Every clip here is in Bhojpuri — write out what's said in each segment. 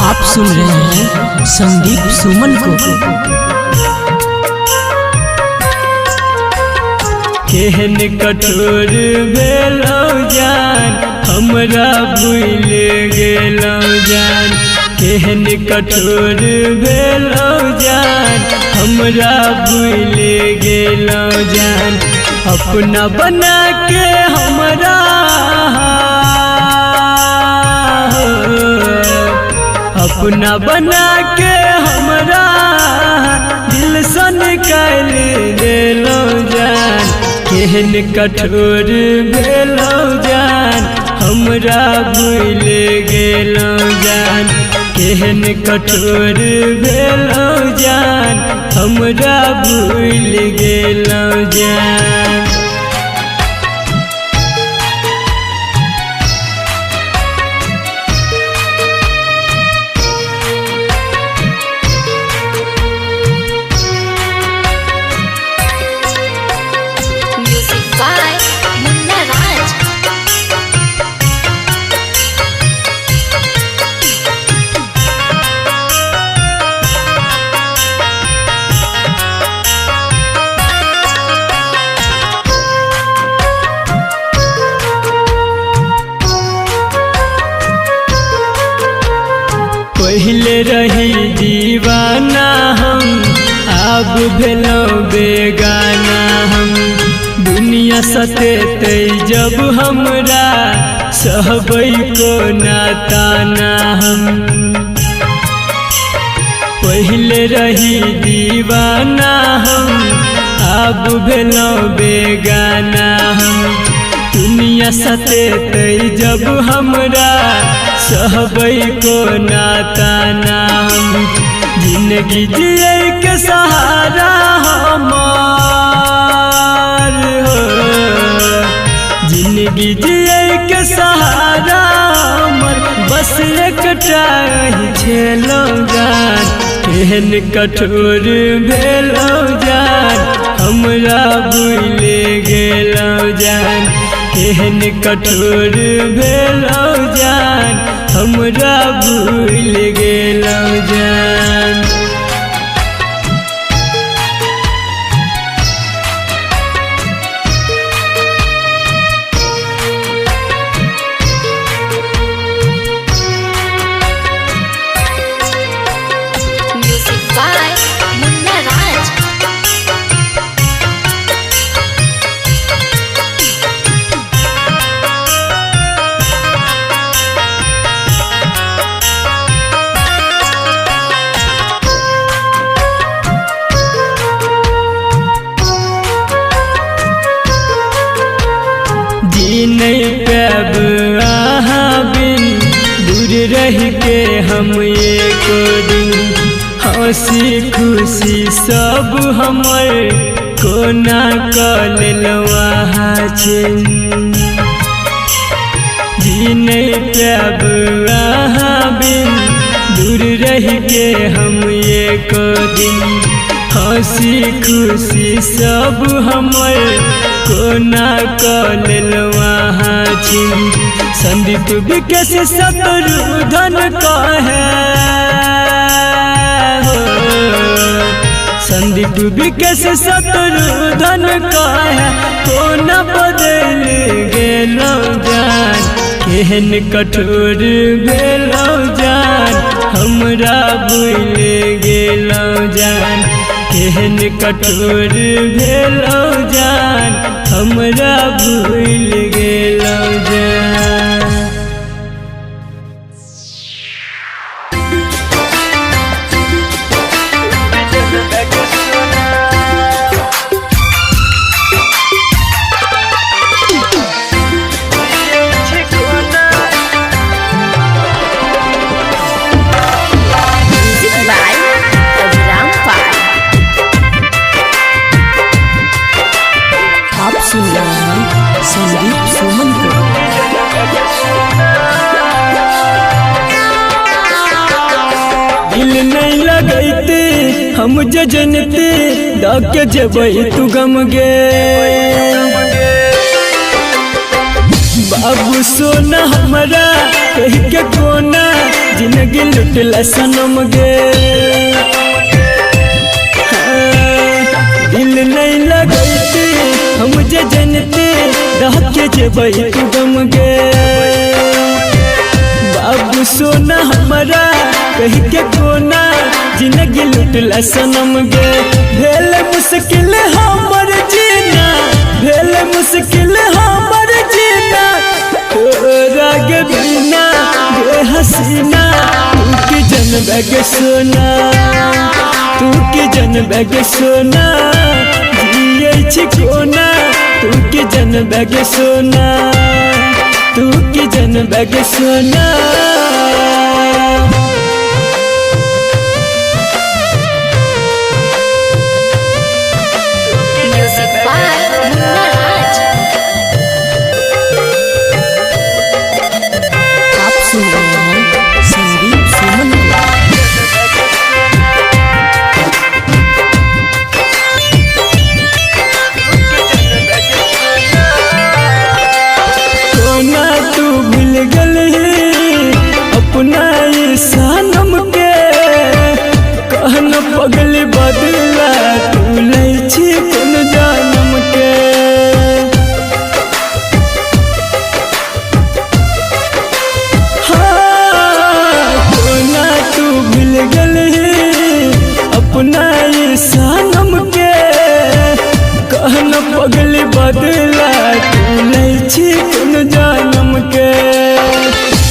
आप सुन रहे हैं संदीप सुमन को। केहन कठोर भेलौ जान, हमरा भूल गेलौ जान। केहन कठोर भेलौ जान, हमरा भूल गेलौ जान। अपना बना के हमरा अपना बना के हमरा दिल से निकाल देलौ जान। केहन कठोर भेलौ जान, हमरा भूल गेलौ जान। केहन कठोर भेलौ जान, हमरा भूल गेलौ जान। पहले रही दीवाना हम, अब भेलौ बेगाना हम। दुनिया सतेतै जब हमरा, सहबै को नाताना हम। पहले रही दीवाना हम, अब भेलौ बेगाना हम। दुनिया सतेतै जब हमरा, सहबै को नाताना हम। जिंदगी जिए के सहारा हमार हो, जिंदगी जिए के सहारा हमर बस एकटा ही छेलौ जान। केहन कठोर भेलौ जान, हमरा भूल गेलौ जान। केहन कठोर भेलौ जान, हमरा भूल गेलौ जान। नहीं पाब अहाँ बिन, दूर रह के हम एक दिन। हंसी खुशी सब हमर कोना कऽ लेलौ अहाँ छिन। जी नहीं पाब अहाँ बिन, दूर रह के हम एक दिन। हंसी खुशी सब हमर कोना कऽ लेलौ अहाँ छिन। संदीप विकेश शत्रुधन कहे हो, संदीप विकेश शत्रुधन कहे कोना बदल गेलौ जान। केहन कठोर भेलौ जान, हमरा भूल गेलौ जान। केहन कठोर भेलौ जान, हमरा भूल गेलौ जान। आप सुन रहे हैं संदीप सुमन को। दिल नहीं लगैते हम जे जनते, दाके जेबै तू गम गे। बाबू सोना हमारा कह के कोना जिंदगी लुटला सनम गे। दिल नहीं लगती हम जे जनते रह के जेबै तू गम गे। बाबू सोना हमारा कह के कोना जिंदगी लुटला सनम गे। भेल मुश्किल हमर जीना, भेल मुश्किल हमर जीना, तोरा के बिना गे हसीना। तू की जनबे गे सोना, तू की जनबे गे सोना, जिये छी कोना। तू की जनबे गे सोना, तू की जनबे गे सोना। आप सुन रहे हैं संदीप सुमन को। कोना तू भूल गली अपना ये सनम के, कहन पगल बदला तू लै छी कोन जन्म के। हाँ, कोना तू भूल गली अपना ये सनम के, कहन पगल बदला तू लै छी कोन जन्म के।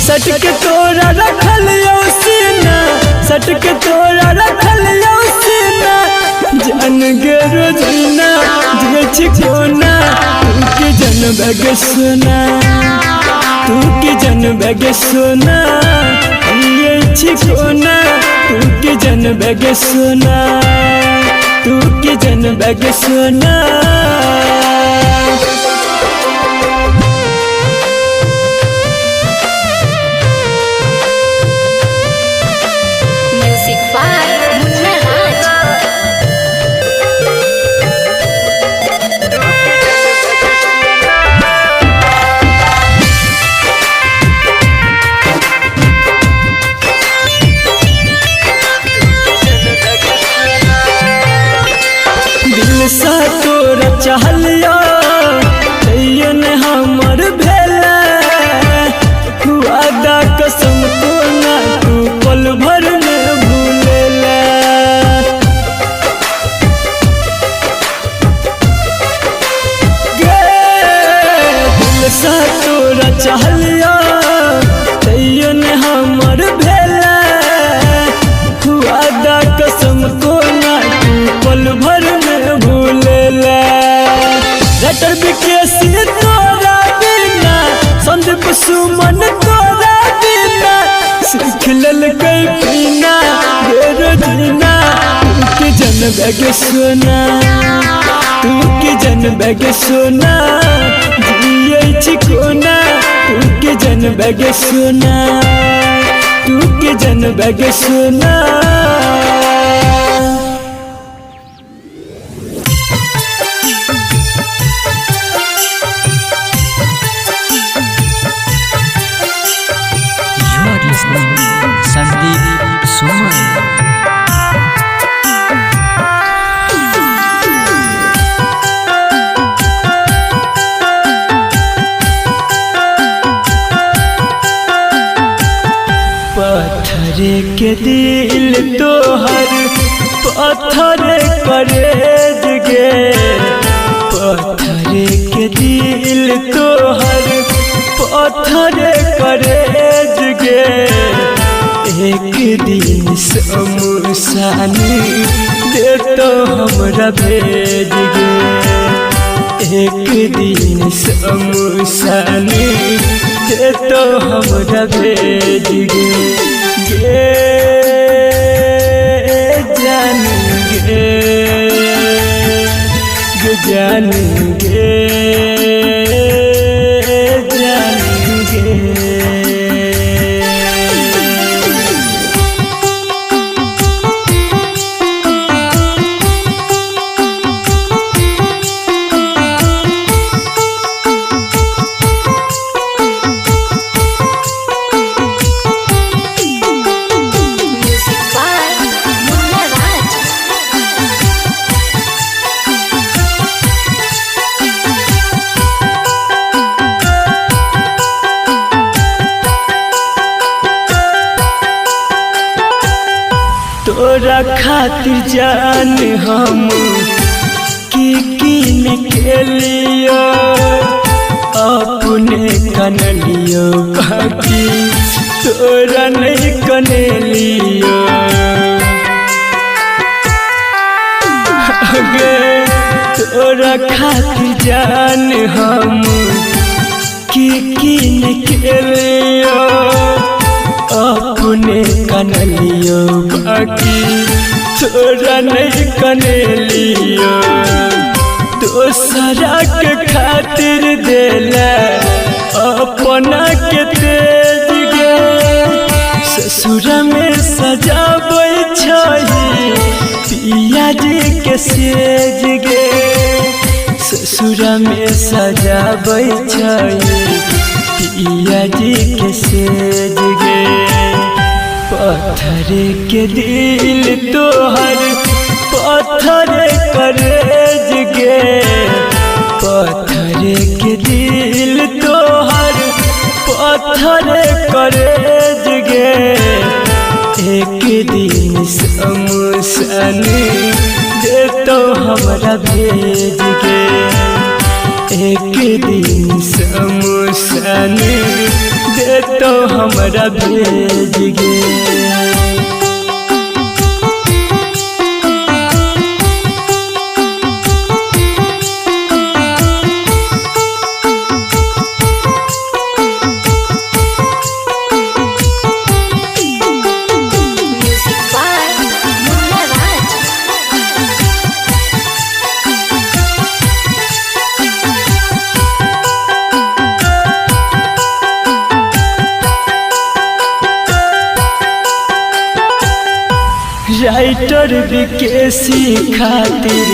सट के तोरा रखल यौ सीना, सट के तोरा रखल यौ सीना, जान गे रोजीना जे छी कोना। तू की जनबे गे सोना, तू की जनबे गे सोना, ये छी कोना। तू की जनबे गे सोना, तू की जनबे गे सोना। दिल सा तोरा चाहलिया तैयन हमर भेला, वादा कसम कोना तू पल भर में भूलेला। गे दिल सा तोरा चाहलिया तैयन हमर भेला, वादा कसम कोना तू पल भर में भूलेला। रटर विकेसी तोरा बिना, संदीप सुमन तोरा बिना, सीख ललकै पीना गे रोजीना। तू की जनबे गे सोना, तू की जनबे गे सोना, जिये छी कोना। तू की जनबे गे सोना, तू की जनबे गे सोना। You are listening Sandeep Suman. पत्थर के दिल तोहर पत्थर करेज गे। पत्थर के दिल तोहर पत्थर करेज गे। एक दिन शमशानी दे तो हमरा भेज गे। एक दिन शमशानी दे तो हमरा भेज गे। गे जान गे, गे जान गे, जान गे। तोरा खातिर जान हम कीन के लियो अपने कन लियो बाकी तोरा नहीं कने लियो तोरा खातिर जान हम कीन के लियो अपने कन लियो बाकी तोरा नहीं कने लियो दोसरा के खातिर देला अपना के तेज गे ससुर में सजाबै छही पिया जी के सेज गे ससुर में सजाबै छही पिया जी के सेज गे पत्थर के दिल तोहर पत्थर करेज गे पत्थर के दिल तोहर पत्थर करेज गे एक दिन शमशान दे तो हमरा भेज गे एक दिन शमशान दे तो हमरा भेज गे राइटर विकेसी खातिर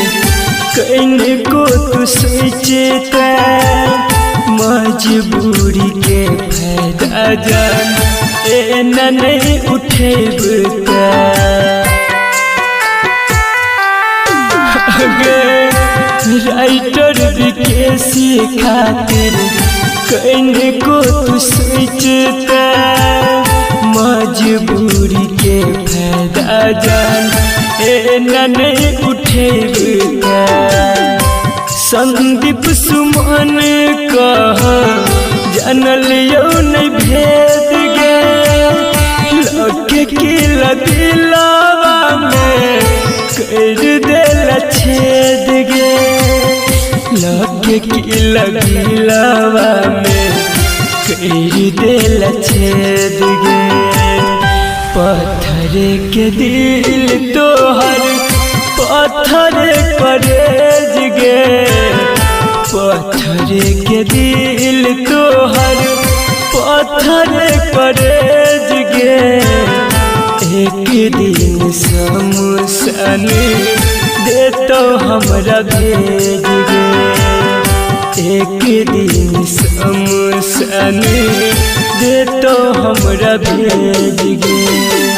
कहीं को तू सोचता मजबूरी के फायदा जान एना नहीं उठेबता राइटर विकेसी खातिर कहीं को तू सोचता मजबूरी के फायदा जान एना नहीं उठेबता संदीप सुमन कह जानल यो नहीं भेद गे लगे कि दिलवा में कर देला छेद गे लगे कि दिलवा में कर देला छेद गे पत्थर के दिल तोहर पत्थर करेज गे पत्थर के दिल तोहर पत्थर करेज गे एक दिन शमशान दे तो हमरा भेज गे एक दिन शमशान दे तो हमरा भेज गे।